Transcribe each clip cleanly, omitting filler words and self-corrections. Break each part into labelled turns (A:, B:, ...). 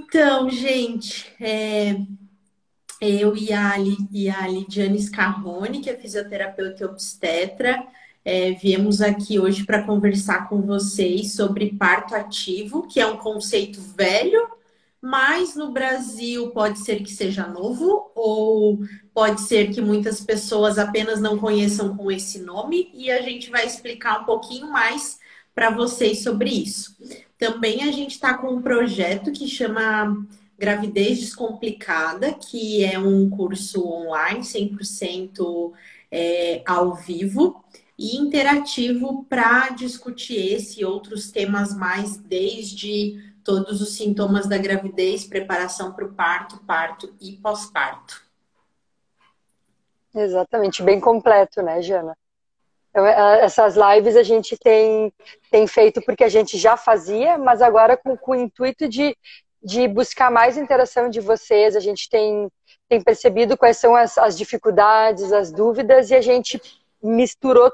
A: Então, gente, eu e a Lidiane Scarrone, que é fisioterapeuta e obstetra, viemos aqui hoje para conversar com vocês sobre parto ativo, que é um conceito velho, mas no Brasil pode ser que seja novo, ou pode ser que muitas pessoas apenas não conheçam com esse nome, e a gente vai explicar um pouquinho mais para vocês sobre isso. Também a gente está com um projeto que chama Gravidez Descomplicada, que é um curso online, 100% ao vivo e interativo para discutir esse e outros temas mais, desde todos os sintomas da gravidez, preparação para o parto, parto e pós-parto.
B: Exatamente, bem completo, né, Jana? Então, essas lives a gente tem feito porque a gente já fazia, mas agora com o intuito de buscar mais interação de vocês. A gente tem percebido quais são as dificuldades, as dúvidas, e a gente misturou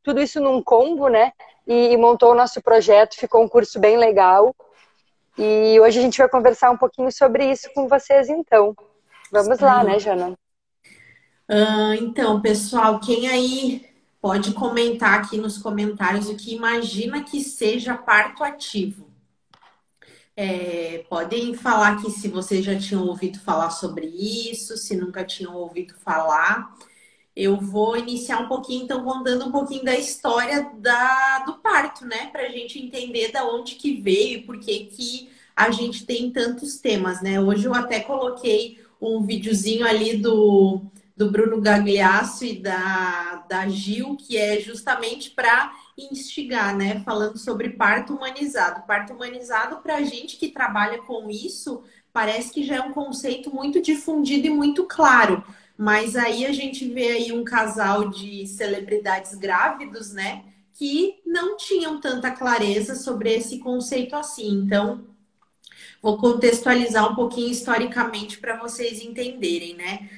B: tudo isso num combo, né? E montou o nosso projeto, ficou um curso bem legal. E hoje a gente vai conversar um pouquinho sobre isso com vocês, então. Vamos lá, né, Jana?
A: Então, pessoal, quem aí pode comentar aqui nos comentários o que imagina que seja parto ativo? Podem falar aqui se vocês já tinham ouvido falar sobre isso, se nunca tinham ouvido falar. Eu vou iniciar um pouquinho, então, contando um pouquinho da história do parto, né? Para a gente entender da onde que veio e por que a gente tem tantos temas, né? Hoje eu até coloquei um videozinho ali do Bruno Gagliasso e da Gil, que é justamente para instigar, né? Falando sobre parto humanizado. Parto humanizado, para a gente que trabalha com isso, parece que já é um conceito muito difundido e muito claro. Mas aí a gente vê aí um casal de celebridades grávidos, né? Que não tinham tanta clareza sobre esse conceito assim. Então, vou contextualizar um pouquinho historicamente para vocês entenderem, né?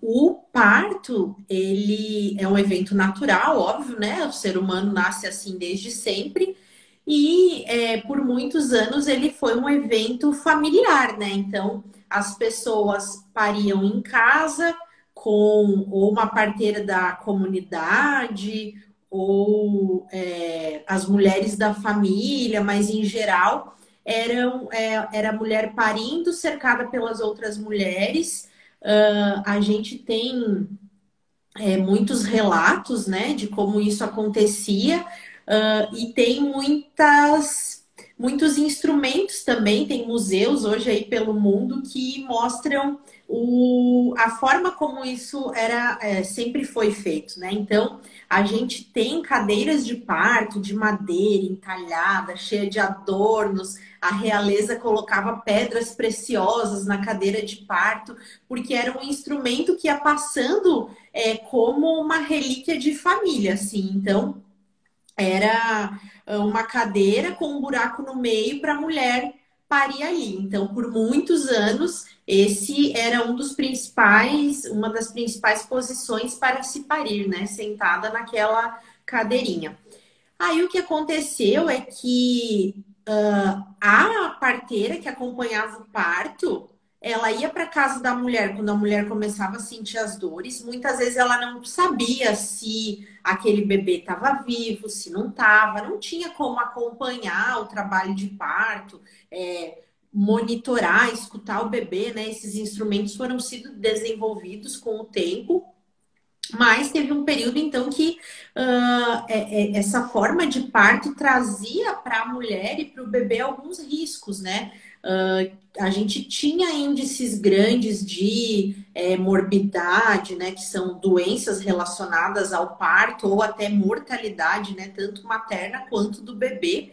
A: O parto, ele é um evento natural, óbvio, né? O ser humano nasce assim desde sempre. E por muitos anos ele foi um evento familiar, né? Então, as pessoas pariam em casa com ou uma parteira da comunidade ou as mulheres da família, mas em geral era a mulher parindo cercada pelas outras mulheres. A gente tem muitos relatos, né, de como isso acontecia, e tem muitos instrumentos também, tem museus hoje aí pelo mundo que mostram a forma como isso sempre foi feito, né? Então, a gente tem cadeiras de parto de madeira entalhada, cheia de adornos. A realeza colocava pedras preciosas na cadeira de parto, porque era um instrumento que ia passando como uma relíquia de família, assim. Então, era uma cadeira com um buraco no meio para a mulher parir ali. Então, por muitos anos, esse era uma das principais posições para se parir, né? Sentada naquela cadeirinha. Aí o que aconteceu é que a parteira que acompanhava o parto, ela ia para casa da mulher quando a mulher começava a sentir as dores. Muitas vezes ela não sabia se aquele bebê estava vivo, se não estava, não tinha como acompanhar o trabalho de parto, monitorar, escutar o bebê, né? Esses instrumentos foram sendo desenvolvidos com o tempo. Mas teve um período, então, que essa forma de parto trazia para a mulher e para o bebê alguns riscos, né? A gente tinha índices grandes de morbidade, né? Que são doenças relacionadas ao parto ou até mortalidade, né? Tanto materna quanto do bebê.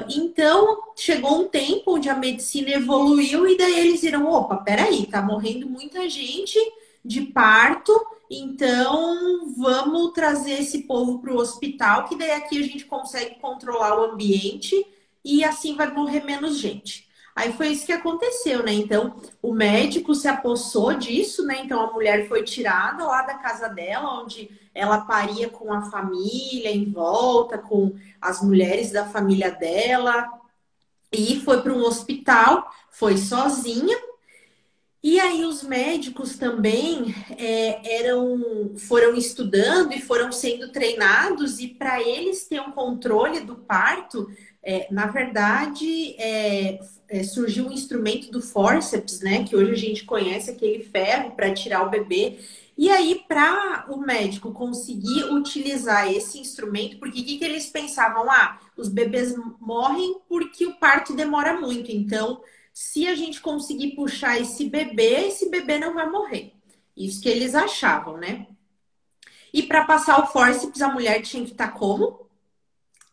A: Então, chegou um tempo onde a medicina evoluiu e daí eles viram, opa, peraí, tá morrendo muita gente de parto, então vamos trazer esse povo para o hospital, que daí aqui a gente consegue controlar o ambiente e assim vai morrer menos gente. Aí foi isso que aconteceu, né? Então, o médico se apossou disso, né? Então, a mulher foi tirada lá da casa dela, onde ela paria com a família em volta, com as mulheres da família dela, E foi para um hospital, foi sozinha. E aí os médicos também foram estudando e foram sendo treinados, e para eles ter um controle do parto, na verdade, surgiu um instrumento do fórceps, né? Que hoje a gente conhece, aquele ferro para tirar o bebê. E aí, para o médico conseguir utilizar esse instrumento, porque o que eles pensavam? Ah, os bebês morrem porque o parto demora muito, então se a gente conseguir puxar esse bebê não vai morrer. Isso que eles achavam, né? E para passar o fórceps, a mulher tinha que estar como?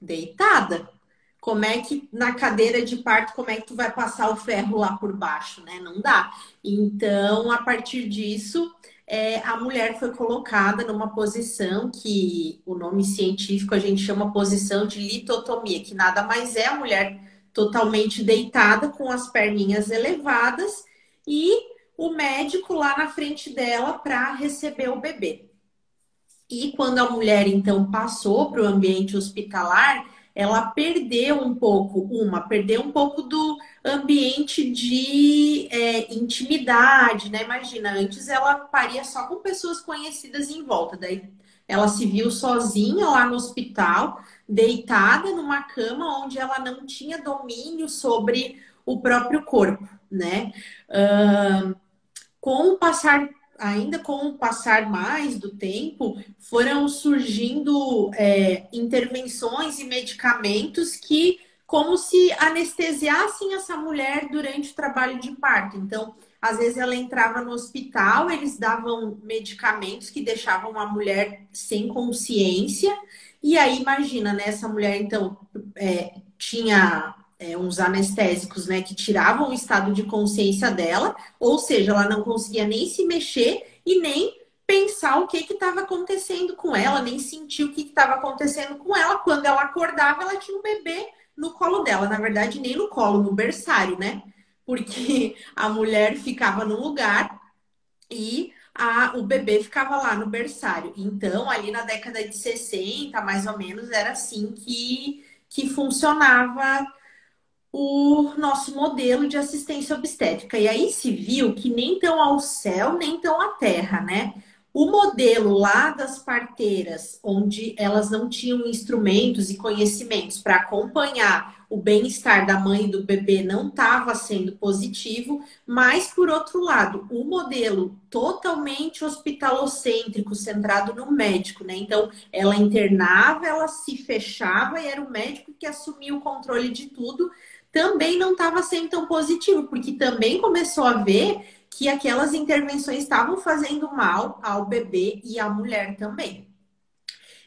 A: Deitada. Como é que na cadeira de parto, como é que tu vai passar o ferro lá por baixo, né? Não dá. Então, a partir disso, a mulher foi colocada numa posição que o nome científico a gente chama posição de litotomia, que nada mais é a mulher totalmente deitada, com as perninhas elevadas, e o médico lá na frente dela para receber o bebê. E quando a mulher, então, passou para o ambiente hospitalar, ela perdeu um pouco do ambiente de intimidade, né? Imagina, antes ela paria só com pessoas conhecidas em volta, daí ela se viu sozinha lá no hospital, deitada numa cama onde ela não tinha domínio sobre o próprio corpo, né? Com o passar, ainda com o passar mais do tempo, foram surgindo intervenções e medicamentos que, como se anestesiassem essa mulher durante o trabalho de parto. Então, às vezes ela entrava no hospital, eles davam medicamentos que deixavam a mulher sem consciência. E aí, imagina, né? Essa mulher, então, tinha uns anestésicos, né, que tiravam o estado de consciência dela, ou seja, ela não conseguia nem se mexer e nem pensar o que estava acontecendo com ela, nem sentir o que estava acontecendo com ela. Quando ela acordava, ela tinha um bebê no colo dela. Na verdade, nem no colo, no berçário, né? Porque a mulher ficava num lugar e o bebê ficava lá no berçário. Então, ali na década de 60, mais ou menos, era assim que funcionava o nosso modelo de assistência obstétrica. E aí se viu que nem tão ao céu, nem tão à terra, né? O modelo lá das parteiras, onde elas não tinham instrumentos e conhecimentos para acompanhar o bem-estar da mãe e do bebê, não estava sendo positivo, mas, por outro lado, o modelo totalmente hospitalocêntrico, centrado no médico, né? Então, ela internava, ela se fechava e era o médico que assumia o controle de tudo, também não estava sendo tão positivo, porque também começou a ver que aquelas intervenções estavam fazendo mal ao bebê e à mulher também.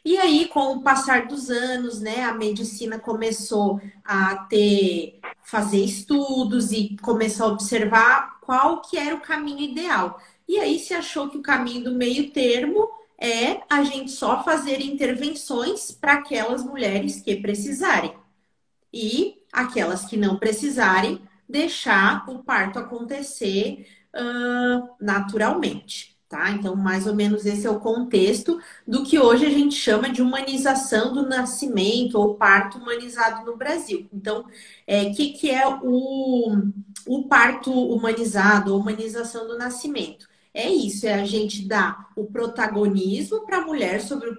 A: E aí, com o passar dos anos, né, a medicina começou a fazer estudos e começou a observar qual que era o caminho ideal. E aí se achou que o caminho do meio termo é a gente só fazer intervenções para aquelas mulheres que precisarem. E aquelas que não precisarem, deixar o parto acontecer naturalmente, tá? Então, mais ou menos esse é o contexto do que hoje a gente chama de humanização do nascimento ou parto humanizado no Brasil. Então, que é o parto humanizado, ou humanização do nascimento? É isso, é a gente dar o protagonismo para a mulher sobre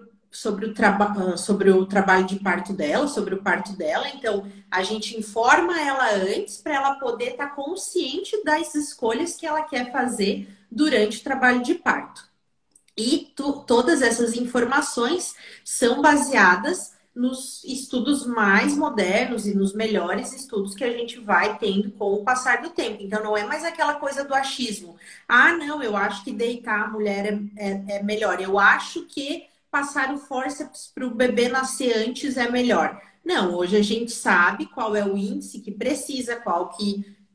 A: o trabalho de parto dela, sobre o parto dela. Então, a gente informa ela antes para ela poder estar consciente das escolhas que ela quer fazer durante o trabalho de parto. E todas essas informações são baseadas nos estudos mais modernos e nos melhores estudos que a gente vai tendo com o passar do tempo. Então, não é mais aquela coisa do achismo. Ah, não, eu acho que deitar a mulher é melhor. Eu acho que passar o fórceps para o bebê nascer antes é melhor. Não, hoje a gente sabe qual é o índice que precisa,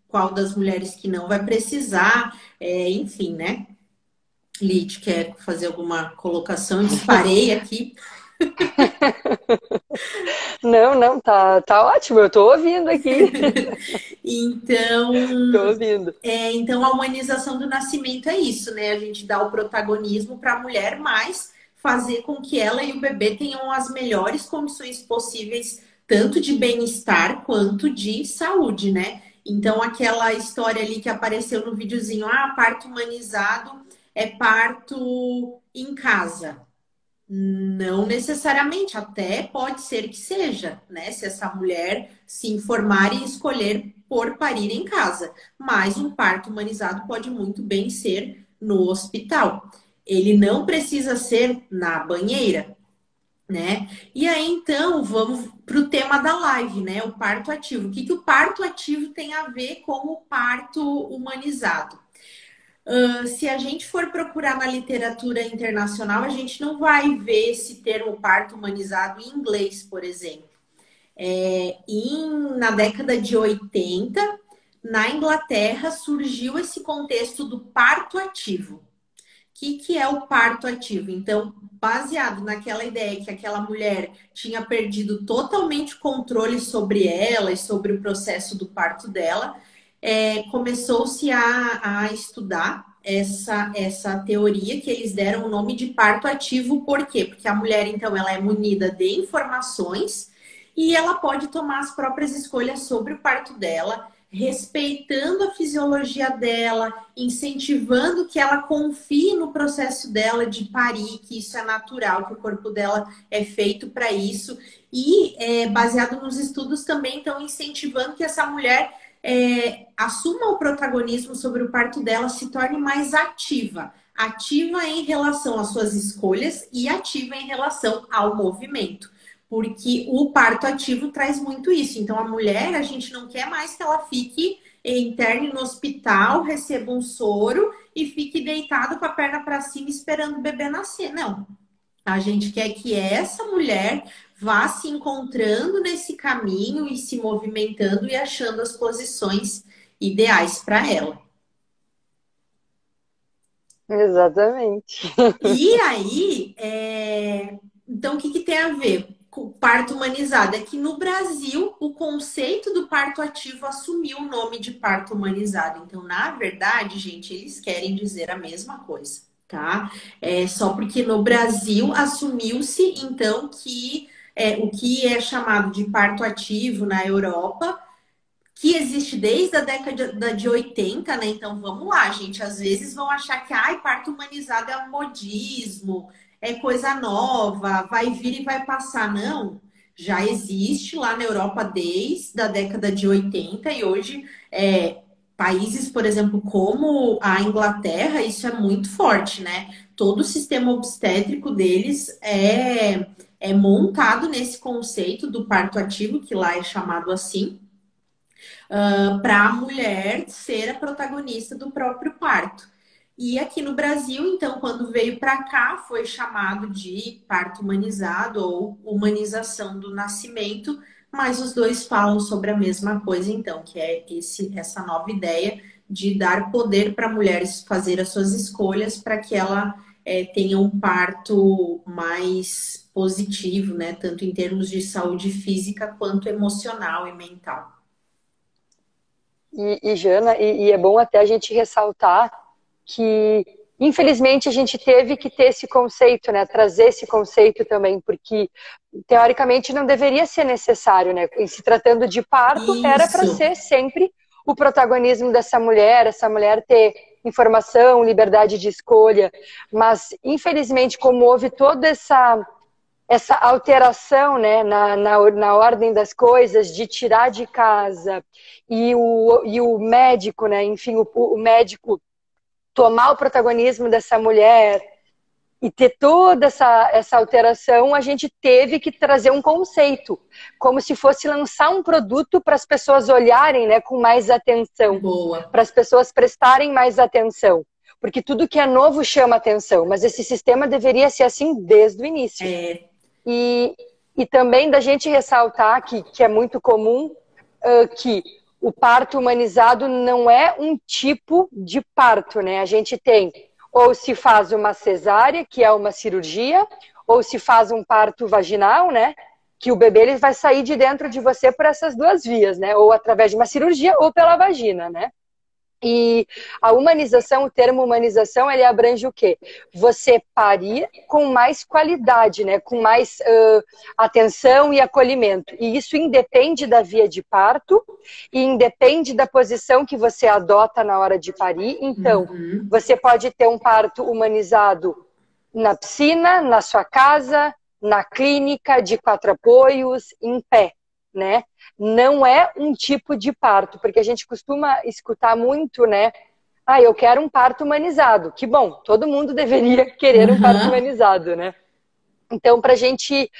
A: qual das mulheres que não vai precisar, enfim, né? Lid, quer fazer alguma colocação? Disparei aqui.
B: Não, tá ótimo, eu tô ouvindo aqui.
A: Então,
B: tô ouvindo.
A: Então, a humanização do nascimento é isso, né? A gente dá o protagonismo para a mulher, mas fazer com que ela e o bebê tenham as melhores condições possíveis, tanto de bem-estar quanto de saúde, né? Então, aquela história ali que apareceu no videozinho, parto humanizado é parto em casa. Não necessariamente, até pode ser que seja, né? Se essa mulher se informar e escolher por parir em casa. Mas um parto humanizado pode muito bem ser no hospital. Ele não precisa ser na banheira, né? E aí, então, vamos para o tema da live, né? O parto ativo. O que que o parto ativo tem a ver com o parto humanizado? Se a gente for procurar na literatura internacional, a gente não vai ver esse termo parto humanizado em inglês, por exemplo. Na década de 80, na Inglaterra, surgiu esse contexto do parto ativo. O que é o parto ativo? Então, baseado naquela ideia que aquela mulher tinha perdido totalmente o controle sobre ela e sobre o processo do parto dela, começou-se a estudar essa teoria que eles deram o nome de parto ativo. Por quê? Porque a mulher, então, ela é munida de informações e ela pode tomar as próprias escolhas sobre o parto dela, respeitando a fisiologia dela, incentivando que ela confie no processo dela de parir, que isso é natural, que o corpo dela é feito para isso. E, baseado nos estudos também, estão incentivando que essa mulher assuma o protagonismo sobre o parto dela, se torne mais ativa. Ativa em relação às suas escolhas e ativa em relação ao movimento. Porque o parto ativo traz muito isso. Então, a mulher, a gente não quer mais que ela fique interne no hospital, receba um soro e fique deitada com a perna para cima esperando o bebê nascer. Não. A gente quer que essa mulher vá se encontrando nesse caminho e se movimentando e achando as posições ideais para ela.
B: Exatamente.
A: E aí, então, o que tem a ver com o parto humanizado? É que no Brasil, o conceito do parto ativo assumiu o nome de parto humanizado. Então, na verdade, gente, eles querem dizer a mesma coisa, tá? Só porque no Brasil assumiu-se, então, que o que é chamado de parto ativo na Europa, que existe desde a década de 80, né? Então vamos lá, gente. Às vezes vão achar que parto humanizado é um modismo, é coisa nova, vai vir e vai passar. Não, já existe lá na Europa desde a década de 80 e hoje países, por exemplo, como a Inglaterra, isso é muito forte, né? Todo o sistema obstétrico deles é montado nesse conceito do parto ativo, que lá é chamado assim, para a mulher ser a protagonista do próprio parto. E aqui no Brasil, então, quando veio para cá, foi chamado de parto humanizado ou humanização do nascimento, mas os dois falam sobre a mesma coisa, então, que é essa nova ideia de dar poder para mulheres fazer as suas escolhas para que ela tenha um parto mais positivo, né? Tanto em termos de saúde física quanto emocional e mental.
B: Jana, é bom até a gente ressaltar que, infelizmente, a gente teve que ter esse conceito, né? Trazer esse conceito também, porque, teoricamente, não deveria ser necessário, né? Em se tratando de parto,
A: Isso.
B: Era para ser sempre o protagonismo dessa mulher, essa mulher ter informação, liberdade de escolha, mas, infelizmente, como houve toda essa alteração, né, na ordem das coisas, de tirar de casa e o médico, né, enfim, o médico tomar o protagonismo dessa mulher e ter toda essa alteração, a gente teve que trazer um conceito, como se fosse lançar um produto para as pessoas olharem, né, com mais atenção, para as pessoas prestarem mais atenção. Porque tudo que é novo chama atenção, mas esse sistema deveria ser assim desde o início. E também da gente ressaltar que é muito comum que o parto humanizado não é um tipo de parto, né? A gente tem, ou se faz uma cesárea, que é uma cirurgia, ou se faz um parto vaginal, né? Que o bebê ele vai sair de dentro de você por essas duas vias, né? Ou através de uma cirurgia ou pela vagina, né? E a humanização, o termo humanização, ele abrange o quê? Você parir com mais qualidade, né? Com mais atenção e acolhimento. E isso independe da via de parto e independe da posição que você adota na hora de parir. Então, você pode ter um parto humanizado na piscina, na sua casa, na clínica, de 4 apoios, em pé, né? Não é um tipo de parto, porque a gente costuma escutar muito, né? Ah, eu quero um parto humanizado. Que bom, todo mundo deveria querer um parto humanizado, né? Então, para a gente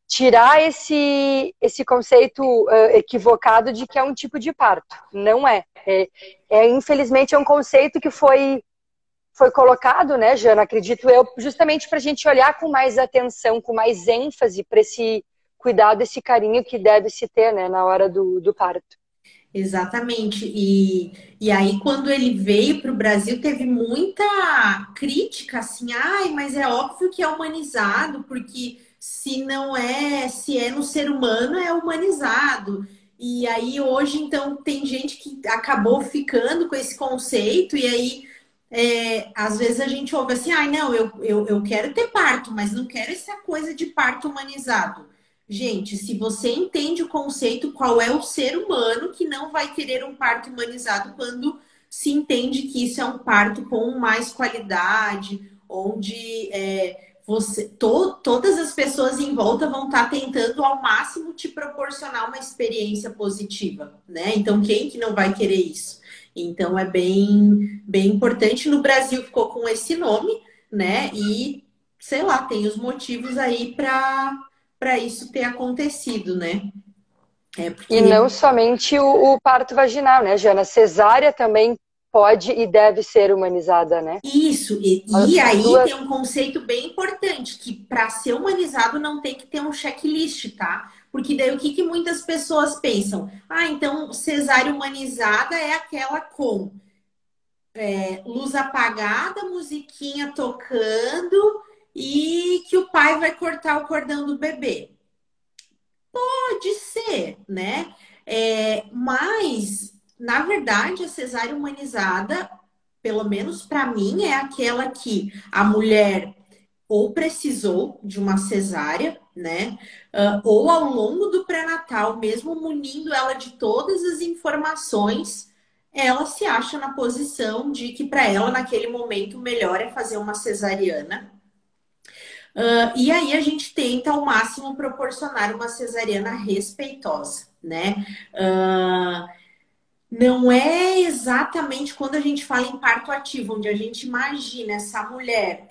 B: tirar esse conceito equivocado de que é um tipo de parto. Não é. Infelizmente, é um conceito que foi colocado, né, Jana, acredito eu, justamente para a gente olhar com mais atenção, com mais ênfase para esse cuidado, esse carinho que deve se ter, né, na hora do parto.
A: Exatamente. E aí, quando ele veio para o Brasil, teve muita crítica, assim, ai, mas é óbvio que é humanizado, porque se é no ser humano, é humanizado. E aí, hoje, então, tem gente que acabou ficando com esse conceito, e aí, às vezes a gente ouve assim, ai, não, eu quero ter parto, mas não quero essa coisa de parto humanizado. Gente, se você entende o conceito, qual é o ser humano que não vai querer um parto humanizado quando se entende que isso é um parto com mais qualidade, onde todas as pessoas em volta vão estar tentando ao máximo te proporcionar uma experiência positiva, né? Então, quem que não vai querer isso? Então, é bem importante. No Brasil ficou com esse nome, né? E, sei lá, tem os motivos aí para isso ter acontecido, né?
B: E não somente o parto vaginal, né, Jana? Cesárea também pode e deve ser humanizada, né?
A: Isso, e aí tem um conceito bem importante, que para ser humanizado não tem que ter um checklist, tá? Porque daí o que muitas pessoas pensam? Ah, então cesárea humanizada é aquela com luz apagada, musiquinha tocando e que o pai vai cortar o cordão do bebê. Pode ser, né? Mas, na verdade, a cesárea humanizada, pelo menos para mim, é aquela que a mulher ou precisou de uma cesárea, né? Ou ao longo do pré-natal, mesmo munindo ela de todas as informações, ela se acha na posição de que para ela, naquele momento, o melhor é fazer uma cesariana. E aí a gente tenta ao máximo proporcionar uma cesariana respeitosa, né? Não é exatamente quando a gente fala em parto ativo, onde a gente imagina essa mulher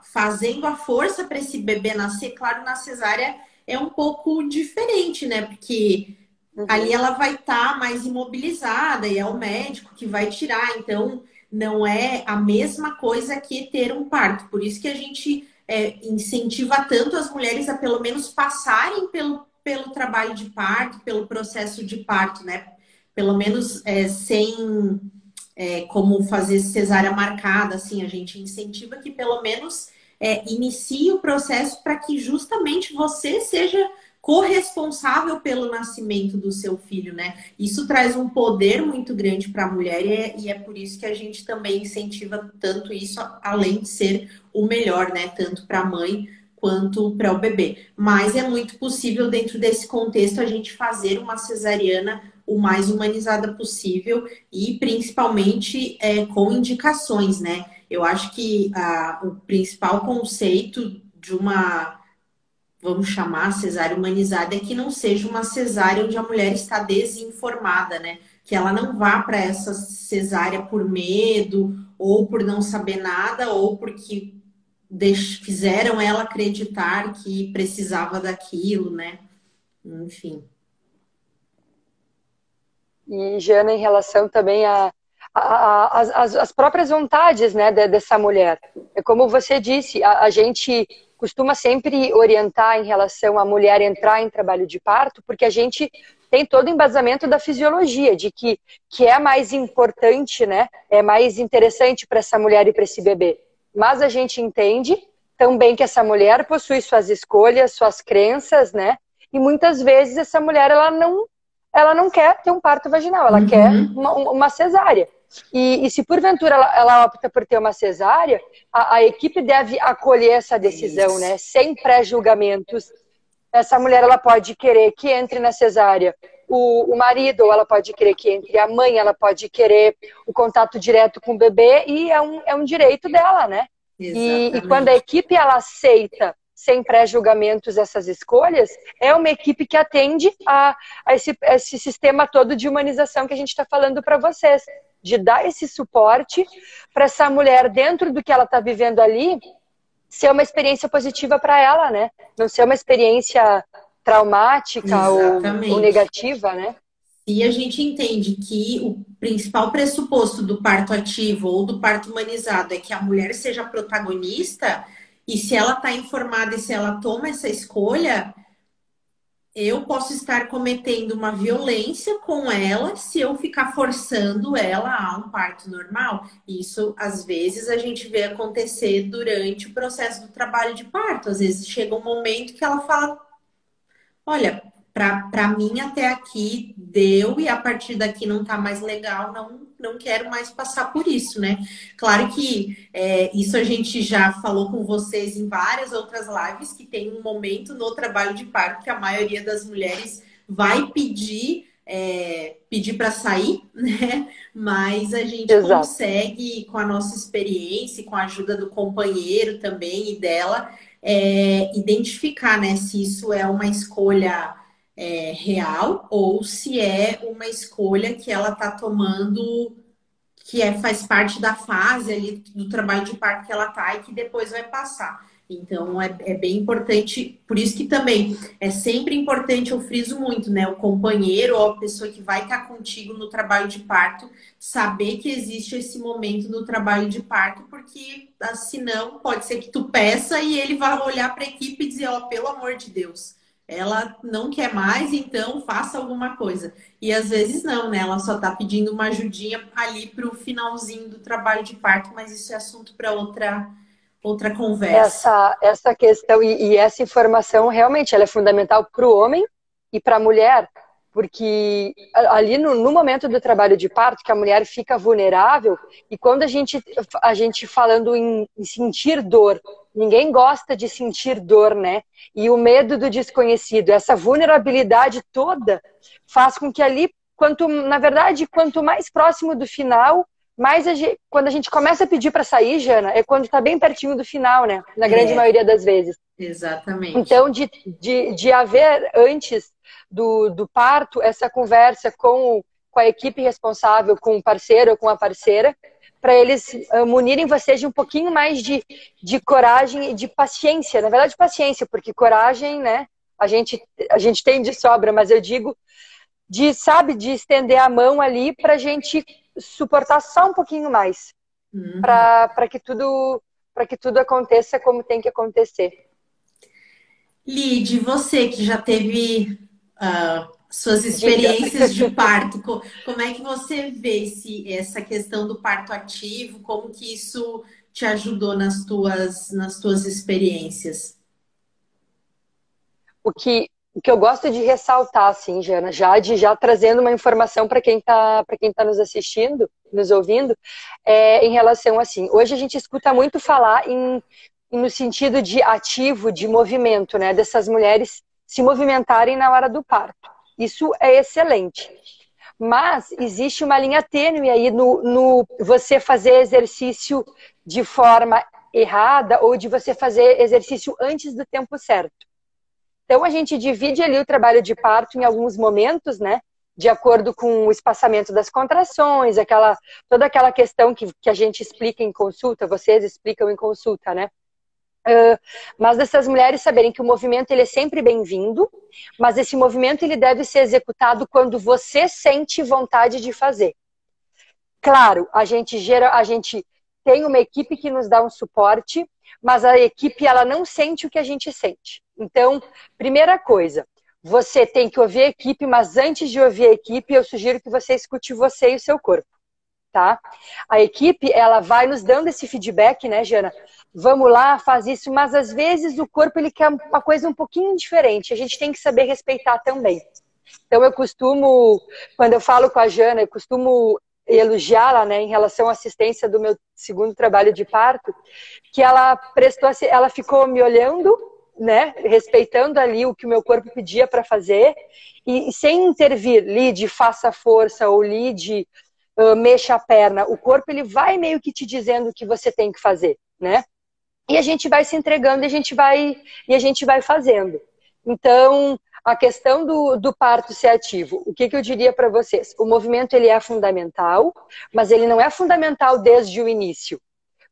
A: fazendo a força para esse bebê nascer. Claro, na cesárea é um pouco diferente, né? Porque ali ela vai estar mais imobilizada e é o médico que vai tirar. Então, não é a mesma coisa que ter um parto. Por isso que a gente incentiva tanto as mulheres a pelo menos passarem pelo trabalho de parto, pelo processo de parto, né? Pelo menos sem como fazer cesárea marcada, assim, a gente incentiva que pelo menos inicie o processo para que justamente você seja corresponsável pelo nascimento do seu filho, né? Isso traz um poder muito grande para a mulher e é por isso que a gente também incentiva tanto isso, além de ser o melhor, né? Tanto para a mãe quanto para o bebê. Mas é muito possível, dentro desse contexto, a gente fazer uma cesariana o mais humanizada possível e principalmente com indicações, né? Eu acho que o principal conceito de uma, vamos chamar, cesárea humanizada, é que não seja uma cesárea onde a mulher está desinformada, né? Que ela não vá para essa cesárea por medo, ou por não saber nada, ou porque fizeram ela acreditar que precisava daquilo, né? Enfim.
B: E, Jana, em relação também às próprias vontades, né, dessa mulher. É como você disse, a gente costuma sempre orientar em relação à mulher entrar em trabalho de parto, porque a gente tem todo o embasamento da fisiologia, de que é mais importante, né, é mais interessante para essa mulher e para esse bebê. Mas a gente entende também que essa mulher possui suas escolhas, suas crenças, né, e muitas vezes essa mulher ela não quer ter um parto vaginal, ela quer uma cesárea. E se porventura ela opta por ter uma cesárea, a equipe deve acolher essa decisão, né? Sem pré-julgamentos. Essa mulher, ela pode querer que entre na cesárea o marido, ou ela pode querer que entre a mãe, ela pode querer o contato direto com o bebê, e é um direito dela, né? E quando a equipe, ela aceita sem pré-julgamentos essas escolhas, é uma equipe que atende a esse sistema todo de humanização que a gente está falando para vocês, de dar esse suporte para essa mulher, dentro do que ela está vivendo ali, ser uma experiência positiva para ela, né? Não ser uma experiência traumática ou negativa, né?
A: E a gente entende que o principal pressuposto do parto ativo ou do parto humanizado é que a mulher seja protagonista, e se ela está informada e se ela toma essa escolha, eu posso estar cometendo uma violência com ela se eu ficar forçando ela a um parto normal. Isso, às vezes, a gente vê acontecer durante o processo do trabalho de parto. Às vezes chega um momento que ela fala: olha, para mim até aqui deu, e a partir daqui não tá mais legal, não quero mais passar por isso, né? Claro que isso a gente já falou com vocês em várias outras lives, que tem um momento no trabalho de parto que a maioria das mulheres vai pedir para sair, né? Mas a gente consegue, com a nossa experiência, com a ajuda do companheiro também e dela, identificar, né, se isso é uma escolha real ou se é uma escolha que ela está tomando, que faz parte da fase ali do trabalho de parto que ela está e que depois vai passar. Então, é bem importante, por isso que também é sempre importante, eu friso muito, né? O companheiro ou a pessoa que vai estar contigo no trabalho de parto, saber que existe esse momento no trabalho de parto, porque senão pode ser que tu peça e ele vai olhar para a equipe e dizer: ó, pelo amor de Deus, ela não quer mais, então faça alguma coisa. E às vezes não, né? Ela só tá pedindo uma ajudinha ali pro finalzinho do trabalho de parto, mas isso é assunto para outra conversa.
B: Essa questão e essa informação realmente ela é fundamental para o homem e para a mulher, porque ali no momento do trabalho de parto, que a mulher fica vulnerável, e quando a gente falando em sentir dor, ninguém gosta de sentir dor, né? E o medo do desconhecido, essa vulnerabilidade toda faz com que ali, na verdade, quanto mais próximo do final, mas quando a gente começa a pedir para sair, Jana, é quando está bem pertinho do final, né? Na grande maioria das vezes.
A: Exatamente.
B: Então, de haver antes do parto essa conversa com a equipe responsável, com o parceiro ou com a parceira, para eles munirem vocês de um pouquinho mais de coragem e de paciência. Na verdade, paciência, porque coragem, né? A gente tem de sobra, mas eu digo de estender a mão ali para a gente suportar só um pouquinho mais, para que tudo aconteça como tem que acontecer.
A: Lid, você que já teve suas experiências de parto, como é que você vê essa questão do parto ativo? Como que isso te ajudou nas tuas experiências?
B: O que eu gosto de ressaltar, assim, Jana, já trazendo uma informação para quem tá nos assistindo, nos ouvindo, em relação assim, hoje a gente escuta muito falar no sentido de ativo, de movimento, né, dessas mulheres se movimentarem na hora do parto. Isso é excelente. Mas existe uma linha tênue aí no você fazer exercício de forma errada ou de você fazer exercício antes do tempo certo. Então, a gente divide ali o trabalho de parto em alguns momentos, né? De acordo com o espaçamento das contrações, toda aquela questão que a gente explica em consulta, vocês explicam em consulta, né? Mas dessas mulheres saberem que o movimento ele é sempre bem-vindo, mas esse movimento ele deve ser executado quando você sente vontade de fazer. Claro, a gente tem uma equipe que nos dá um suporte, mas a equipe ela não sente o que a gente sente. Então, primeira coisa, você tem que ouvir a equipe, mas antes de ouvir a equipe, eu sugiro que você escute você e o seu corpo, tá? A equipe, ela vai nos dando esse feedback, né, Jana? Vamos lá, faz isso, mas às vezes o corpo ele quer uma coisa um pouquinho diferente, a gente tem que saber respeitar também. Então, quando eu falo com a Jana, eu costumo elogiá-la, né, em relação à assistência do meu segundo trabalho de parto, que ela ela ficou me olhando, né, respeitando ali o que o meu corpo pedia para fazer, e sem intervir, Lide, faça força, ou Lide, mexa a perna. O corpo, ele vai meio que te dizendo o que você tem que fazer, né? E a gente vai se entregando, e a gente vai fazendo. Então, a questão do parto ser ativo, o que eu diria para vocês? O movimento, ele é fundamental, mas ele não é fundamental desde o início.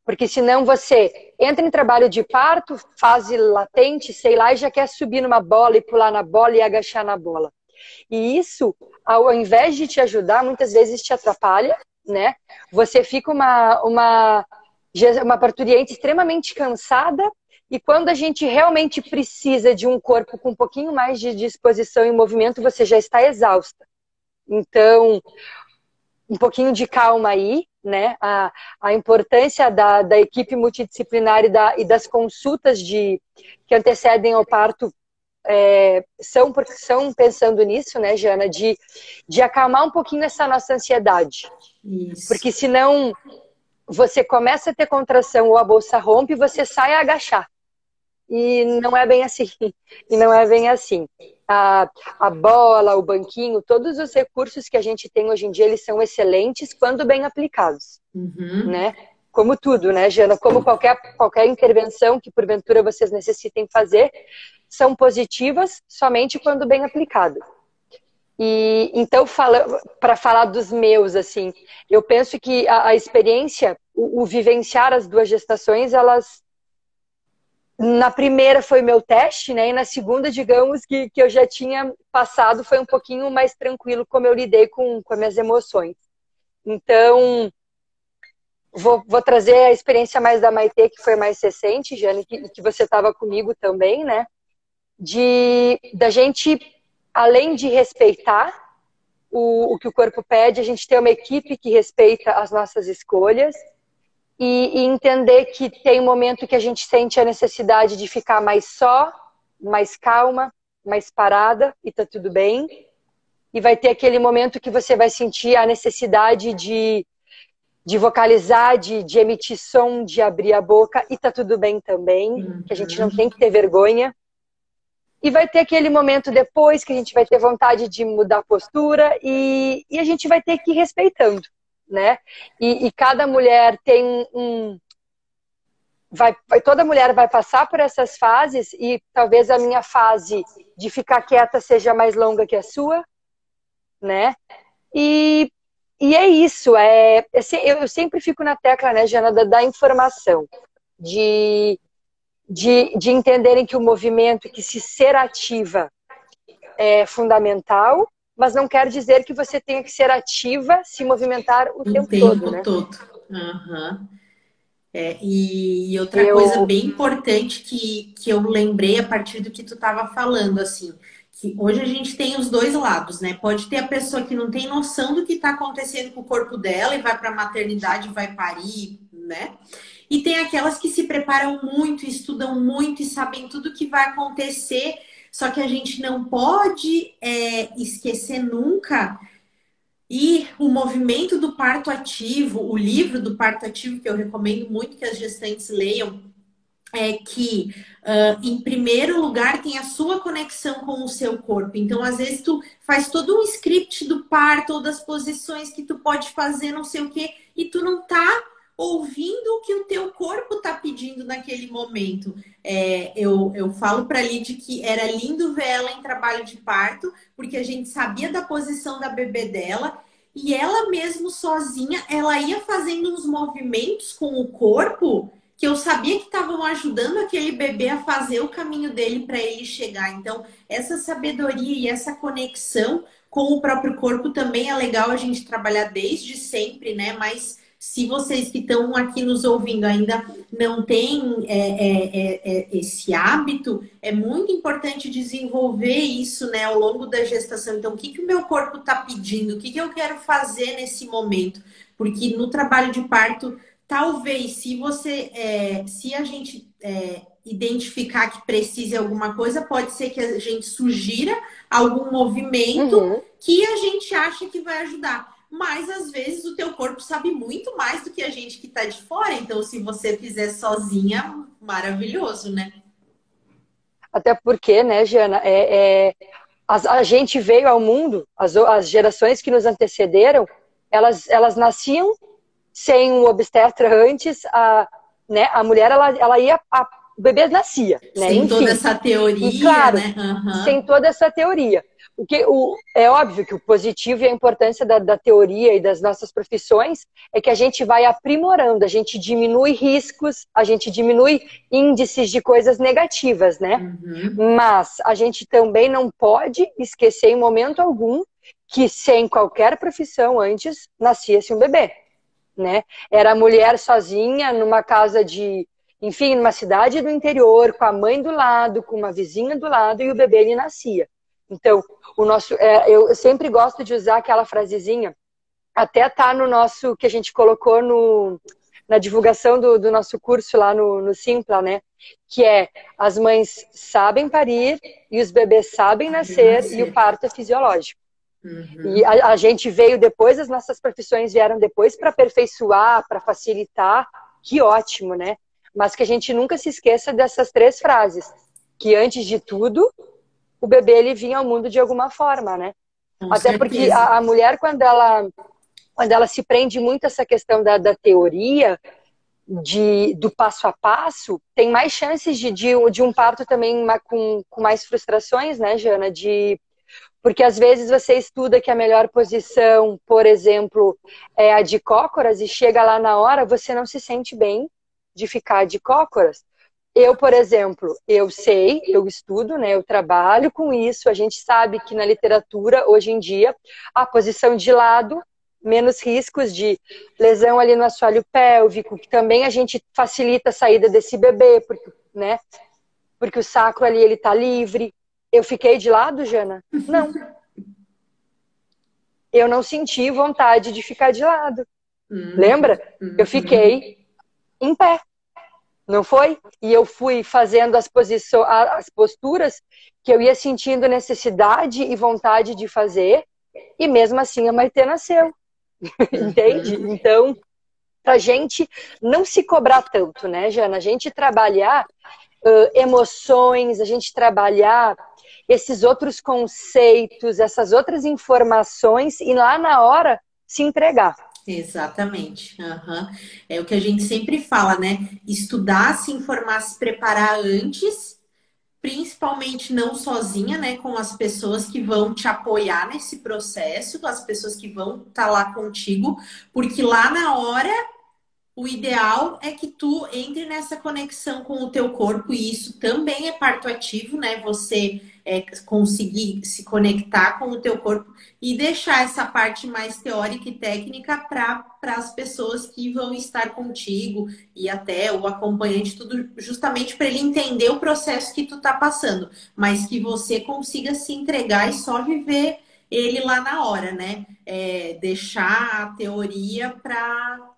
B: Porque senão você entra em trabalho de parto, fase latente, sei lá, e já quer subir numa bola e pular na bola e agachar na bola. E isso, ao invés de te ajudar, muitas vezes te atrapalha, né? Você fica uma parturiente extremamente cansada, e quando a gente realmente precisa de um corpo com um pouquinho mais de disposição e movimento, você já está exausta. Então, um pouquinho de calma aí, né? A importância da equipe multidisciplinar e das consultas que antecedem ao parto são pensando nisso, né, Jana? De acalmar um pouquinho essa nossa ansiedade.
A: Isso.
B: Porque senão você começa a ter contração ou a bolsa rompe e você sai a agachar. E não é bem assim. E não é bem assim. A bola, o banquinho, todos os recursos que a gente tem hoje em dia, eles são excelentes quando bem aplicados. Né? Como tudo, né, Jana? Como qualquer intervenção que porventura vocês necessitem fazer, são positivas somente quando bem aplicado. E então, para falar dos meus, assim, eu penso que a experiência, o vivenciar as duas gestações, elas... Na primeira foi meu teste, né? E na segunda, digamos, que eu já tinha passado, foi um pouquinho mais tranquilo como eu lidei com as minhas emoções. Então, vou trazer a experiência mais da Maitê, que foi mais recente, Jane, que você estava comigo também, né? Da gente, além de respeitar o que o corpo pede, a gente ter uma equipe que respeita as nossas escolhas, e entender que tem um momento que a gente sente a necessidade de ficar mais só, mais calma, mais parada, e tá tudo bem. E vai ter aquele momento que você vai sentir a necessidade de vocalizar, de emitir som, de abrir a boca, e tá tudo bem também, que a gente não tem que ter vergonha. E vai ter aquele momento depois que a gente vai ter vontade de mudar a postura, e a gente vai ter que ir respeitando. Né? E cada mulher tem toda mulher vai passar por essas fases, e talvez a minha fase de ficar quieta seja mais longa que a sua, né? E é isso, eu sempre fico na tecla, né, Jana, da informação, de entenderem que o movimento, que se ser ativa é fundamental, mas não quer dizer que você tenha que ser ativa, se movimentar o tempo todo, né?
A: Uhum. E outra coisa bem importante que eu lembrei a partir do que tu estava falando, assim, que hoje a gente tem os dois lados, né? Pode ter a pessoa que não tem noção do que está acontecendo com o corpo dela e vai para a maternidade, vai parir, né? E tem aquelas que se preparam muito, estudam muito e sabem tudo o que vai acontecer. Só que a gente não pode esquecer nunca. E o movimento do parto ativo, o livro do parto ativo, que eu recomendo muito que as gestantes leiam, é que, em primeiro lugar, tem a sua conexão com o seu corpo. Então, às vezes, tu faz todo um script do parto ou das posições que tu pode fazer, não sei o quê, e tu não tá ouvindo o que o teu corpo tá pedindo naquele momento. Eu falo pra Lid que era lindo ver ela em trabalho de parto, porque a gente sabia da posição da bebê dela, e ela mesmo sozinha, ela ia fazendo uns movimentos com o corpo que eu sabia que estavam ajudando aquele bebê a fazer o caminho dele para ele chegar. Então, essa sabedoria e essa conexão com o próprio corpo também é legal a gente trabalhar desde sempre, né? Mas se vocês que estão aqui nos ouvindo ainda não têm esse hábito, é muito importante desenvolver isso, né, ao longo da gestação. Então, o que o meu corpo está pedindo? O que eu quero fazer nesse momento? Porque no trabalho de parto, talvez, se a gente identificar que precise alguma coisa, pode ser que a gente sugira algum movimento que a gente acha que vai ajudar. mas às vezes o teu corpo sabe muito mais do que a gente que está de fora. Então, se você fizer sozinha, maravilhoso, né?
B: Até porque, né, Jana, a gente veio ao mundo, as gerações que nos antecederam, elas nasciam sem um obstetra antes, né, a mulher, ela ia, o bebê nascia, né,
A: Sem toda
B: enfim.
A: essa
B: E
A: teoria,
B: claro,
A: né?
B: sem toda essa teoria. É óbvio que o positivo e a importância da teoria e das nossas profissões é que a gente vai aprimorando, a gente diminui riscos, a gente diminui índices de coisas negativas, né? Mas a gente também não pode esquecer em momento algum que sem qualquer profissão antes nascia-se um bebê, né? Era a mulher sozinha numa casa enfim, numa cidade do interior, com a mãe do lado, com uma vizinha do lado, e o bebê ele nascia. Então, eu sempre gosto de usar aquela frasezinha, até tá no nosso, que a gente colocou na divulgação do nosso curso lá no Simpla, né? Que é, as mães sabem parir, e os bebês sabem nascer, e o parto é fisiológico. E a gente veio depois, as nossas profissões vieram depois para aperfeiçoar, para facilitar, que ótimo, né? Mas que a gente nunca se esqueça dessas 3 frases, que antes de tudo, o bebê ele vinha ao mundo de alguma forma, né?
A: Com
B: Até porque
A: certeza.
B: a mulher, quando ela se prende muito a essa questão da teoria, do passo a passo, tem mais chances de um parto também com mais frustrações, né, Jana? Porque às vezes você estuda que a melhor posição, por exemplo, é a de cócoras, e chega lá na hora, você não se sente bem de ficar de cócoras. Eu, por exemplo, eu estudo, né, eu trabalho com isso, a gente sabe que na literatura, hoje em dia, a posição de lado, menos riscos de lesão ali no assoalho pélvico, que também a gente facilita a saída desse bebê, porque o sacro ali, ele tá livre. Eu fiquei de lado, Jana? Não. Eu não senti vontade de ficar de lado. Lembra? Eu fiquei em pé. Não foi? E eu fui fazendo as posturas que eu ia sentindo necessidade e vontade de fazer, e mesmo assim a Maitê nasceu. Entende? Então, pra gente não se cobrar tanto, né, Jana? A gente trabalhar emoções, a gente trabalhar esses outros conceitos, essas outras informações, e lá na hora se entregar.
A: Exatamente. É o que a gente sempre fala, né? Estudar, se informar, se preparar antes, principalmente não sozinha, né? Com as pessoas que vão te apoiar nesse processo, com as pessoas que vão estar lá contigo, porque lá na hora o ideal é que tu entre nessa conexão com o teu corpo, e isso também é parto ativo, né? Você conseguir se conectar com o teu corpo e deixar essa parte mais teórica e técnica para as pessoas que vão estar contigo e até o acompanhante, tudo justamente para ele entender o processo que tu tá passando, mas que você consiga se entregar e só viver ele lá na hora, né? Deixar a teoria para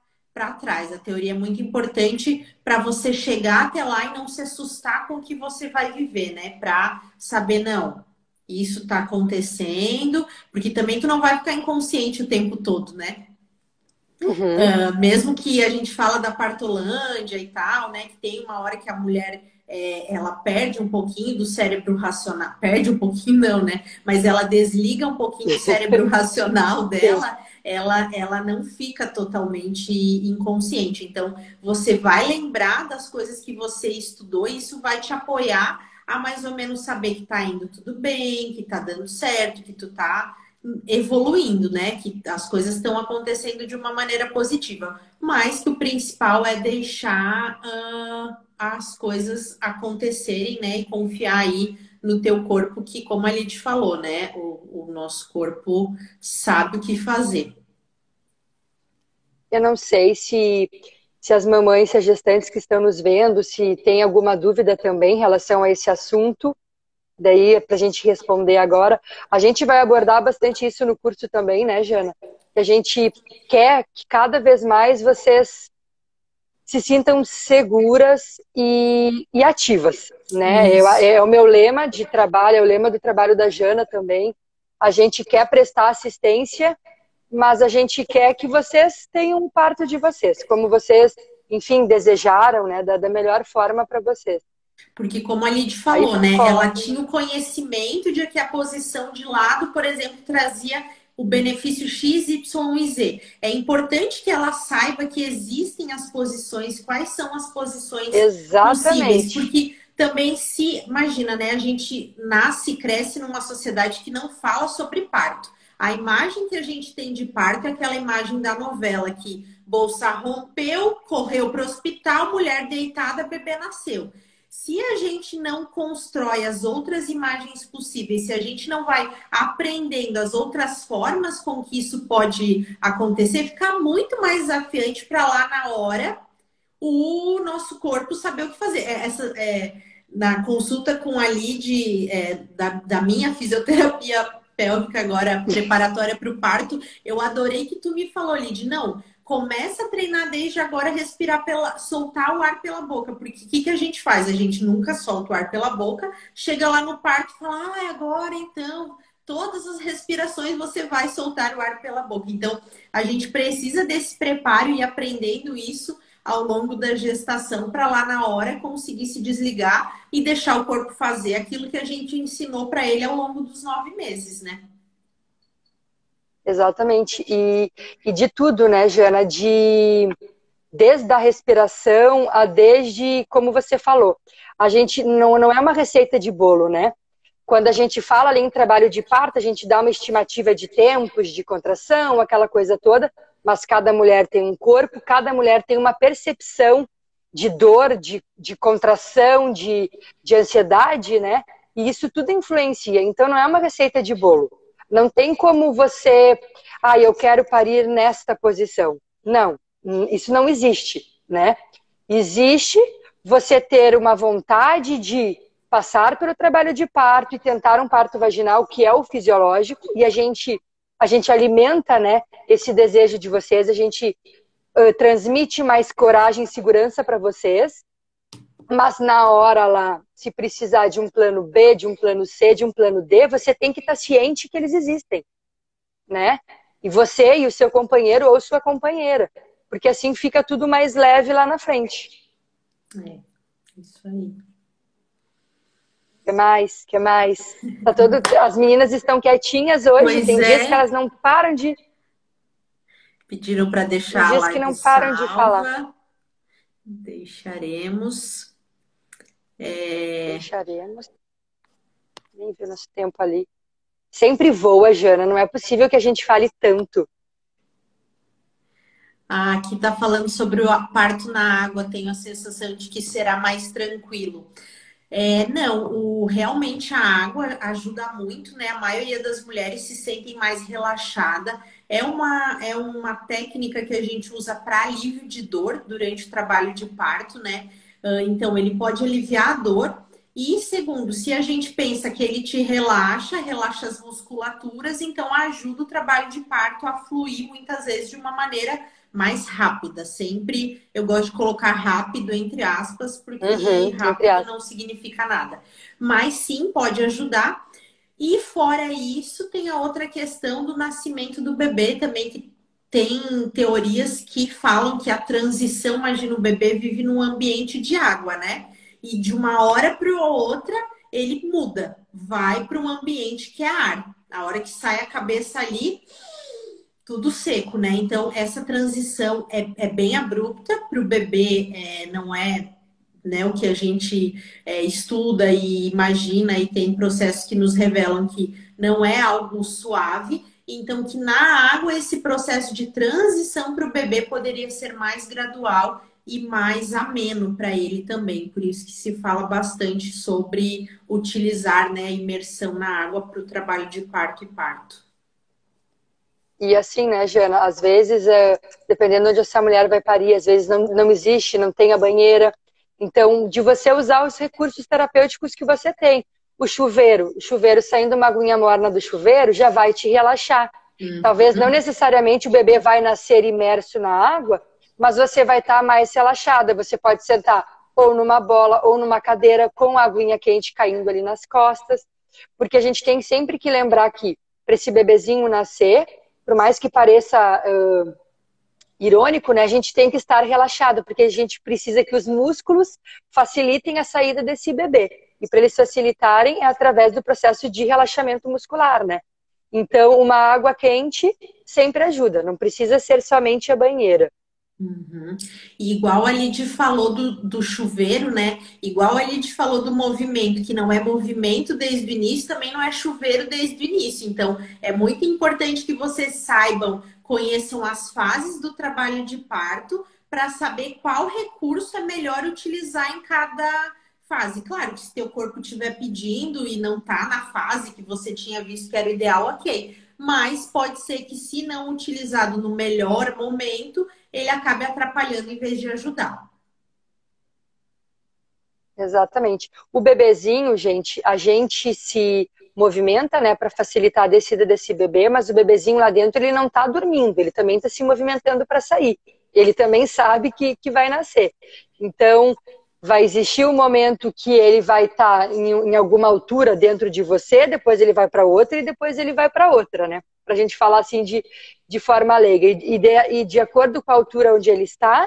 A: trás. A teoria é muito importante para você chegar até lá e não se assustar com o que você vai viver, né? Para saber, não, isso está acontecendo, porque também tu não vai ficar inconsciente o tempo todo, né? Mesmo que a gente fala da partolândia e tal, né? Que tem uma hora que a mulher ela perde um pouquinho do cérebro racional, perde um pouquinho não, né? Mas ela desliga um pouquinho o cérebro racional dela, ela não fica totalmente inconsciente. Então, você vai lembrar das coisas que você estudou e isso vai te apoiar a mais ou menos saber que tá indo tudo bem, que tá dando certo, que tu tá evoluindo, né? Que as coisas estão acontecendo de uma maneira positiva. Mas que o principal é deixar as coisas acontecerem, né? E confiar aí no teu corpo, que, como a Lid falou, né? O nosso corpo sabe o que fazer.
B: Eu não sei se as mamães, se as gestantes que estão nos vendo, se tem alguma dúvida também em relação a esse assunto, daí para a gente responder agora. A gente vai abordar bastante isso no curso também, né, Jana? A gente quer que cada vez mais vocês se sintam seguras e ativas, né? É o meu lema de trabalho, é o lema do trabalho da Jana também. A gente quer prestar assistência mas a gente quer que vocês tenham um parto de vocês, como vocês, enfim, desejaram, né, da melhor forma para vocês.
A: Porque como a Lid
B: Aí,
A: falou, né? Ela tinha o conhecimento de que a posição de lado, por exemplo, trazia o benefício X, Y e Z. É importante que ela saiba que existem as posições, quais são as posições possíveis, porque também imagina, né? A gente nasce e cresce numa sociedade que não fala sobre parto. A imagem que a gente tem de parto é aquela imagem da novela que bolsa rompeu, correu para o hospital, mulher deitada, bebê nasceu. Se a gente não constrói as outras imagens possíveis, se a gente não vai aprendendo as outras formas com que isso pode acontecer, fica muito mais desafiante para lá na hora o nosso corpo saber o que fazer. Na consulta com a Lid, da minha fisioterapia pélvica agora, preparatória para o parto, eu adorei que tu me falou, Lid, não, começa a treinar desde agora, respirar soltar o ar pela boca, porque o que a gente faz? A gente nunca solta o ar pela boca, chega lá no parto e fala, agora então, todas as respirações você vai soltar o ar pela boca. Então, a gente precisa desse preparo e aprendendo isso ao longo da gestação para lá na hora conseguir se desligar e deixar o corpo fazer aquilo que a gente ensinou para ele ao longo dos 9 meses, né?
B: Exatamente. E de tudo, né, Jana? Desde a respiração a desde, como você falou, a gente não é uma receita de bolo, né? Quando a gente fala ali em trabalho de parto, a gente dá uma estimativa de tempos de contração, aquela coisa toda, mas cada mulher tem um corpo, cada mulher tem uma percepção de dor, de contração, de ansiedade, né? E isso tudo influencia. Então não é uma receita de bolo. Não tem como você, eu quero parir nesta posição. Não, isso não existe, né? Existe você ter uma vontade de passar pelo trabalho de parto e tentar um parto vaginal, que é o fisiológico, e a gente alimenta, né, esse desejo de vocês, a gente transmite mais coragem e segurança para vocês, mas na hora lá, se precisar de um plano B, de um plano C, de um plano D, você tem que estar ciente que eles existem, né? E você e o seu companheiro ou sua companheira, porque assim fica tudo mais leve lá na frente.
A: Isso aí.
B: Que mais? As meninas estão quietinhas hoje, tem dias que elas não param de...
A: Pediram para deixar
B: dias que não param de falar.
A: Deixaremos.
B: Deixaremos. Nem vi nosso tempo ali. Sempre voa, Jana, não é possível que a gente fale tanto.
A: Aqui tá falando sobre o parto na água, tenho a sensação de que será mais tranquilo. Não, realmente a água ajuda muito, né? A maioria das mulheres se sentem mais relaxada. É uma técnica que a gente usa para alívio de dor durante o trabalho de parto, né? Então, ele pode aliviar a dor. E segundo, se a gente pensa que ele te relaxa as musculaturas, então ajuda o trabalho de parto a fluir muitas vezes de uma maneira mais rápida. Sempre eu gosto de colocar rápido entre aspas, porque rápido não significa nada. Mas sim, pode ajudar. E fora isso, tem a outra questão do nascimento do bebê também, que tem teorias que falam que a transição, imagina o bebê vive num ambiente de água, né? E de uma hora para outra ele muda, vai para um ambiente que é ar. A hora que sai a cabeça ali, tudo seco, né? Então, essa transição é bem abrupta para o bebê, não é, né, o que a gente estuda e imagina, e tem processos que nos revelam que não é algo suave. Então, que na água esse processo de transição para o bebê poderia ser mais gradual e mais ameno para ele também. Por isso que se fala bastante sobre utilizar, né, a imersão na água para o trabalho de parto e parto.
B: E assim, né, Jana, às vezes, dependendo onde essa mulher vai parir, às vezes não existe, não tem a banheira. Então, de você usar os recursos terapêuticos que você tem. O chuveiro saindo uma aguinha morna do chuveiro já vai te relaxar. Talvez não necessariamente o bebê vai nascer imerso na água, mas você vai estar mais relaxada. Você pode sentar ou numa bola ou numa cadeira com a aguinha quente caindo ali nas costas. Porque a gente tem sempre que lembrar que para esse bebezinho nascer, por mais que pareça irônico, né, a gente tem que estar relaxado, porque a gente precisa que os músculos facilitem a saída desse bebê. E para eles facilitarem é através do processo de relaxamento muscular, né? Então, uma água quente sempre ajuda, não precisa ser somente a banheira.
A: Uhum. E igual a Lid falou do chuveiro, né? Igual a Lid falou do movimento, que não é movimento desde o início, também não é chuveiro desde o início. Então, é muito importante que vocês saibam, conheçam as fases do trabalho de parto para saber qual recurso é melhor utilizar em cada fase. Claro que se teu corpo estiver pedindo e não tá na fase que você tinha visto que era o ideal, ok. Mas pode ser que, se não utilizado no melhor momento, ele acabe atrapalhando em vez de ajudar.
B: Exatamente. O bebezinho, gente, a gente se movimenta, né, para facilitar a descida desse bebê, mas o bebezinho lá dentro, ele não está dormindo, ele também está se movimentando para sair. Ele também sabe que vai nascer. Então, vai existir um momento que ele vai estar em alguma altura dentro de você, depois ele vai para outra e depois ele vai para outra, né? Para a gente falar assim de forma leiga. E de acordo com a altura onde ele está,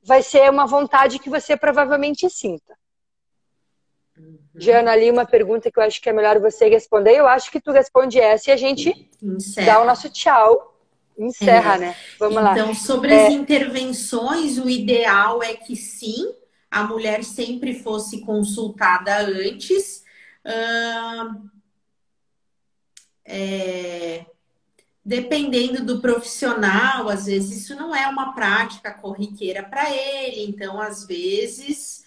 B: vai ser uma vontade que você provavelmente sinta. Jana, ali uma pergunta que eu acho que é melhor você responder. Eu acho que tu responde essa e a gente dá o nosso tchau. Encerra, né? Vamos lá.
A: Então, sobre as intervenções, o ideal é que sim, a mulher sempre fosse consultada antes. Dependendo do profissional, às vezes isso não é uma prática corriqueira para ele, então às vezes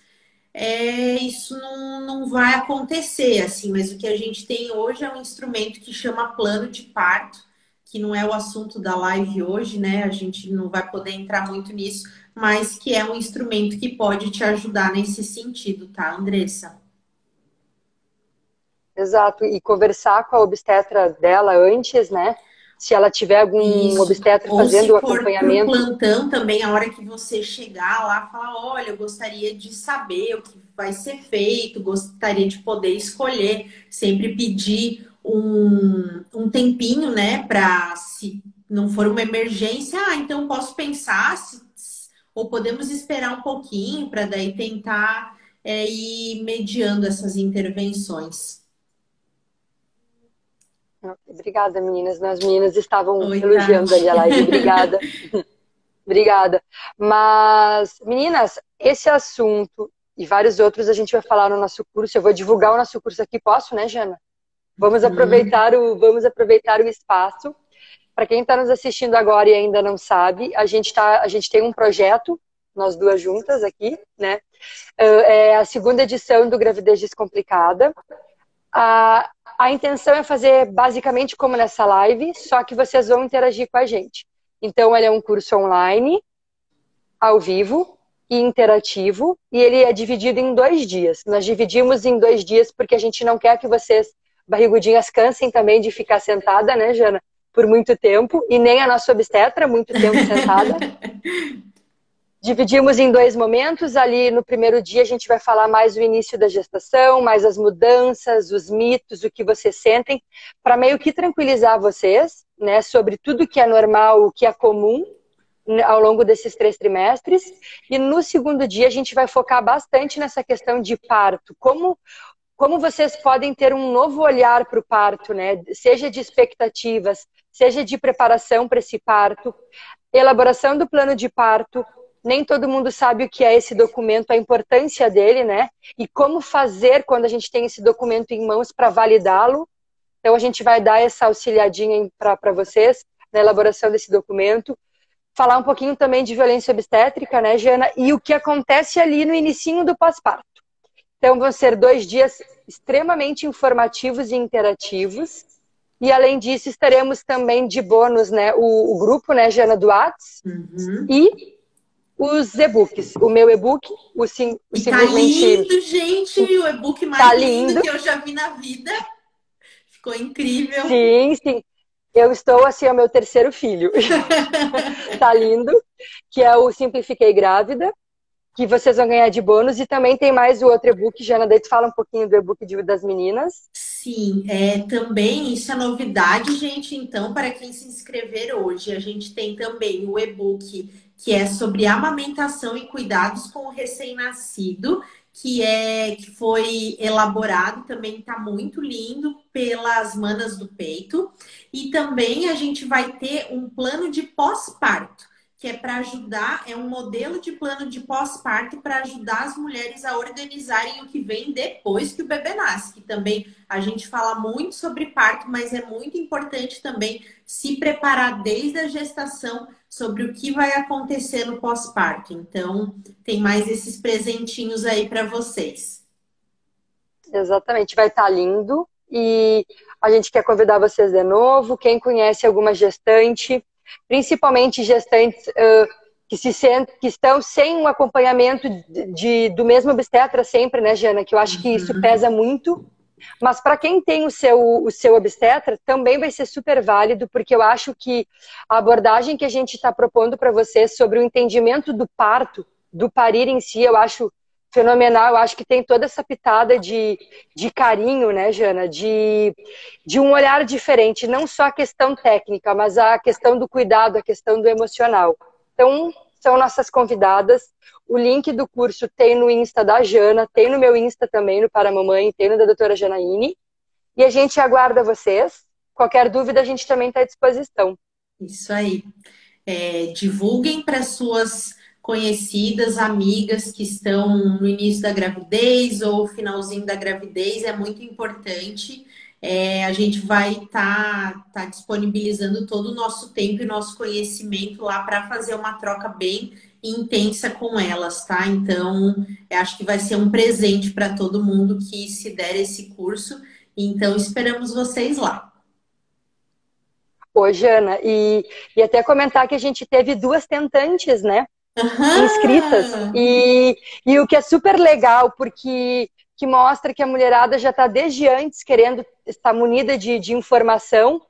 A: isso não vai acontecer assim, mas o que a gente tem hoje é um instrumento que chama plano de parto, que não é o assunto da live hoje, né? A gente não vai poder entrar muito nisso, mas que é um instrumento que pode te ajudar nesse sentido, tá, Andressa?
B: Exato, e conversar com a obstetra dela antes, né? Se ela tiver algum obstetra fazendo o acompanhamento.
A: Ou se for por plantão também, a hora que você chegar lá, falar, olha, eu gostaria de saber o que vai ser feito, gostaria de poder escolher, sempre pedir um tempinho, né, para, se não for uma emergência, então posso pensar, ou podemos esperar um pouquinho para daí tentar ir mediando essas intervenções.
B: Obrigada, meninas. As meninas estavam elogiando ali a live. Obrigada. Obrigada. Mas, meninas, esse assunto e vários outros a gente vai falar no nosso curso. Eu vou divulgar o nosso curso aqui. Posso, né, Jana? Vamos aproveitar o espaço. Para quem está nos assistindo agora e ainda não sabe, a gente tem um projeto, nós duas juntas aqui, né? É a segunda edição do Gravidez Descomplicada. A intenção é fazer basicamente como nessa live, só que vocês vão interagir com a gente. Então, ele é um curso online, ao vivo e interativo, e ele é dividido em 2 dias. Nós dividimos em 2 dias porque a gente não quer que vocês, barrigudinhas, cansem também de ficar sentada, né, Jana? Por muito tempo, e nem a nossa obstetra, muito tempo sentada. Dividimos em 2 momentos. Ali no primeiro dia a gente vai falar mais o início da gestação, mais as mudanças, os mitos, o que vocês sentem, para meio que tranquilizar vocês, né, sobre tudo que é normal, o que é comum ao longo desses 3 trimestres. E no segundo dia a gente vai focar bastante nessa questão de parto, como vocês podem ter um novo olhar para o parto, né, seja de expectativas, seja de preparação para esse parto, elaboração do plano de parto. Nem todo mundo sabe o que é esse documento, a importância dele, né? E como fazer quando a gente tem esse documento em mãos para validá-lo. Então, a gente vai dar essa auxiliadinha para vocês na elaboração desse documento. Falar um pouquinho também de violência obstétrica, né, Jana? E o que acontece ali no inicinho do pós-parto. Então, vão ser 2 dias extremamente informativos e interativos. E, além disso, estaremos também de bônus, né? O grupo, né, Jana, do Whats. E os e-books. O meu e-book,
A: Tá lindo, gente! O e-book mais lindo que eu já vi na vida. Ficou incrível.
B: Sim, sim. Eu estou, assim, é o meu 3º filho. Tá lindo. Que é o Simplifiquei Grávida, que vocês vão ganhar de bônus. E também tem mais o outro e-book. Jana, daí tu fala um pouquinho do e-book das meninas.
A: Sim, também isso é novidade, gente. Então, para quem se inscrever hoje, a gente tem também o e-book que é sobre amamentação e cuidados com o recém-nascido, que foi elaborado, também está muito lindo pelas Manas do Peito. E também a gente vai ter um plano de pós-parto, que é para ajudar, é um modelo de plano de pós-parto para ajudar as mulheres a organizarem o que vem depois que o bebê nasce, que também a gente fala muito sobre parto, mas é muito importante também se preparar desde a gestação sobre o que vai acontecer no pós-parto. Então, tem mais esses presentinhos aí para vocês.
B: Exatamente, vai estar lindo. E a gente quer convidar vocês de novo. Quem conhece alguma gestante, principalmente gestantes que estão sem um acompanhamento do mesmo obstetra sempre, né, Jana? Que eu acho que isso pesa muito. Mas para quem tem o seu obstetra, também vai ser super válido, porque eu acho que a abordagem que a gente está propondo para vocês sobre o entendimento do parto, do parir em si, eu acho fenomenal. Eu acho que tem toda essa pitada de carinho, né, Jana? De um olhar diferente, não só a questão técnica, mas a questão do cuidado, a questão do emocional. Então, são nossas convidadas. O link do curso tem no Insta da Jana, tem no meu Insta também, no Para Mamãe, tem no da doutora Janaíne. E a gente aguarda vocês. Qualquer dúvida, a gente também está à disposição.
A: Isso aí. Divulguem para suas conhecidas, amigas que estão no início da gravidez ou finalzinho da gravidez, é muito importante. A gente vai tá disponibilizando todo o nosso tempo e nosso conhecimento lá para fazer uma troca bem intensa com elas, tá? Então, eu acho que vai ser um presente para todo mundo que se der esse curso. Então, esperamos vocês lá.
B: Ô, Jana, e até comentar que a gente teve 2 tentantes, né? Inscritas.
A: Aham!
B: E o que é super legal, porque que mostra que a mulherada já está desde antes querendo estar munida de informação.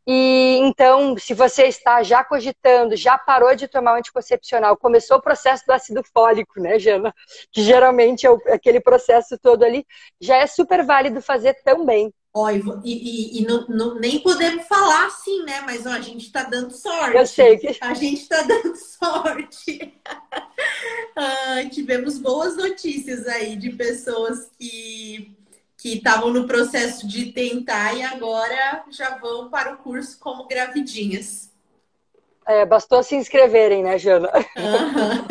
B: E então, se você está já cogitando, já parou de tomar o anticoncepcional, começou o processo do ácido fólico, né, Jana? Que geralmente é aquele processo todo ali, já é super válido fazer também.
A: Ó, nem podemos falar assim, né? Mas ó, a gente tá dando
B: Eu sei
A: sorte.
B: que
A: A gente tá dando sorte. Tivemos boas notícias aí de pessoas que estavam no processo de tentar e agora já vão para o curso como gravidinhas.
B: bastou se inscreverem, né, Jana?
A: Aham.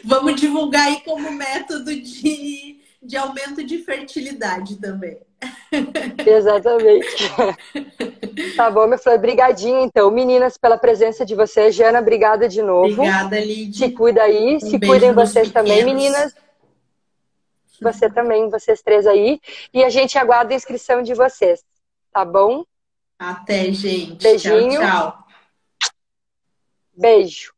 A: Vamos divulgar aí como método de aumento de fertilidade também.
B: Exatamente. Tá bom, meu Flor. Brigadinho, então. Meninas, pela presença de vocês. Jana, obrigada de novo.
A: Obrigada,
B: Se
A: Lid.
B: cuida aí.
A: Um
B: Se
A: beijo
B: cuidem
A: nos
B: vocês também,
A: pequenos.
B: meninas. Você também, vocês 3 aí. E a gente aguarda a inscrição de vocês. Tá bom?
A: Até, gente. Tchau,
B: Beijinho.
A: tchau.
B: Beijo.